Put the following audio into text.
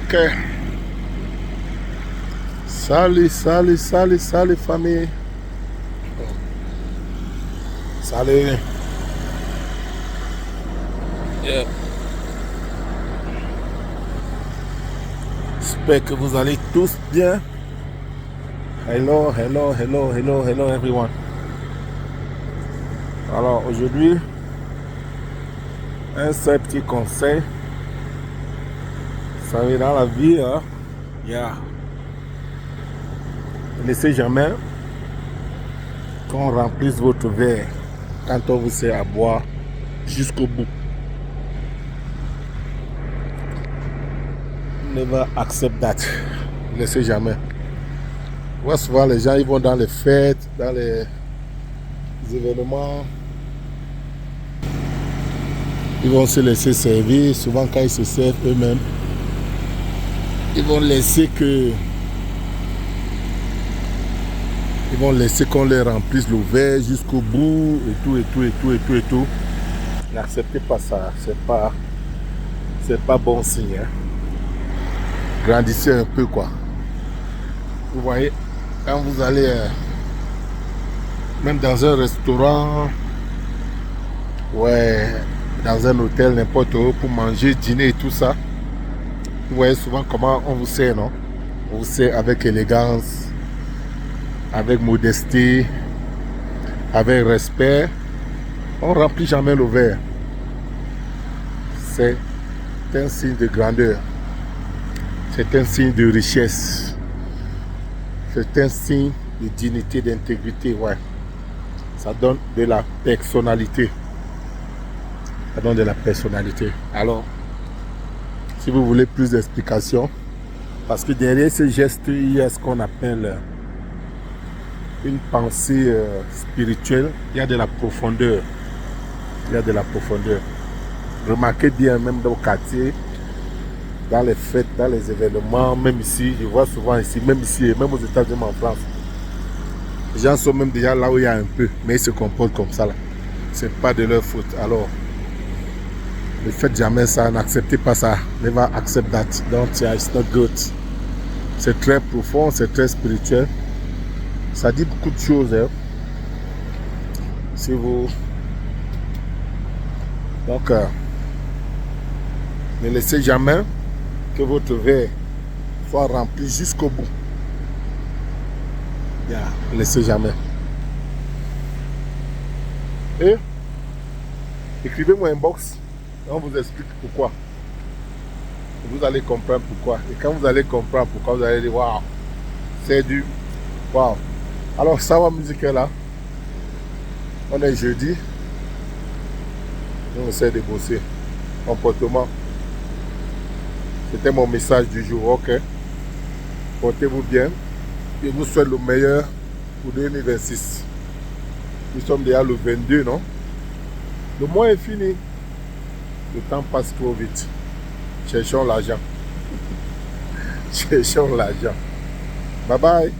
Ok. Salut, salut, salut, salut famille. Salut. Yeah. J'espère que vous allez tous bien. Hello, hello, hello, hello, hello everyone. Alors aujourd'hui, un seul petit conseil. Ça va dans la vie, hein? Yeah. Ne laissez jamais qu'on remplisse votre verre quand on vous sert à boire jusqu'au bout. Never accept that. Ne laissez jamais. Ouais, souvent les gens ils vont dans les fêtes, dans les événements. Ils vont se laisser servir. Souvent quand ils se servent eux-mêmes, ils vont laisser qu'on les remplisse le verre jusqu'au bout et tout et tout et tout et tout et tout. N'acceptez pas ça. C'est pas bon signe. Hein. Grandissez un peu quoi. Vous voyez, quand vous allez même dans un restaurant, ouais, dans un hôtel, n'importe où, pour manger, dîner et tout ça, vous voyez souvent comment on vous sert, non? On vous sert avec élégance, avec modestie, avec respect. On ne remplit jamais le verre. C'est un signe de grandeur. C'est un signe de richesse. C'est un signe de dignité, d'intégrité, ouais. Ça donne de la personnalité. Ça donne de la personnalité. Alors, si vous voulez plus d'explications, parce que derrière ce geste, il y a ce qu'on appelle une pensée spirituelle. Il y a de la profondeur. Il y a de la profondeur. Remarquez bien, même dans le quartier, dans les fêtes, dans les événements, même ici, je vois souvent ici, même aux États-Unis, en France. Les gens sont même déjà là où il y a un peu, mais ils se comportent comme ça là. C'est pas de leur faute. Alors, ne faites jamais ça, n'acceptez pas ça. Never accept that. Don't, yeah, it's not good. C'est très profond, c'est très spirituel. Ça dit beaucoup de choses. Hein. Si vous... Donc, ne laissez jamais que votre verre soit rempli jusqu'au bout. Yeah, ne laissez jamais. Et écrivez-moi un inbox et on vous explique pourquoi. Vous allez comprendre pourquoi. Et quand vous allez comprendre pourquoi, vous allez dire waouh, c'est du waouh. Alors, Sawa Musique est là. On est jeudi. On essaie de bosser. Comportement. C'était mon message du jour. Ok. Portez-vous bien. Je vous souhaite le meilleur pour 2026. Nous sommes déjà le 22, non? Le mois est fini. Le temps passe trop vite. Cherchons l'argent. Cherchons l'argent. Bye bye.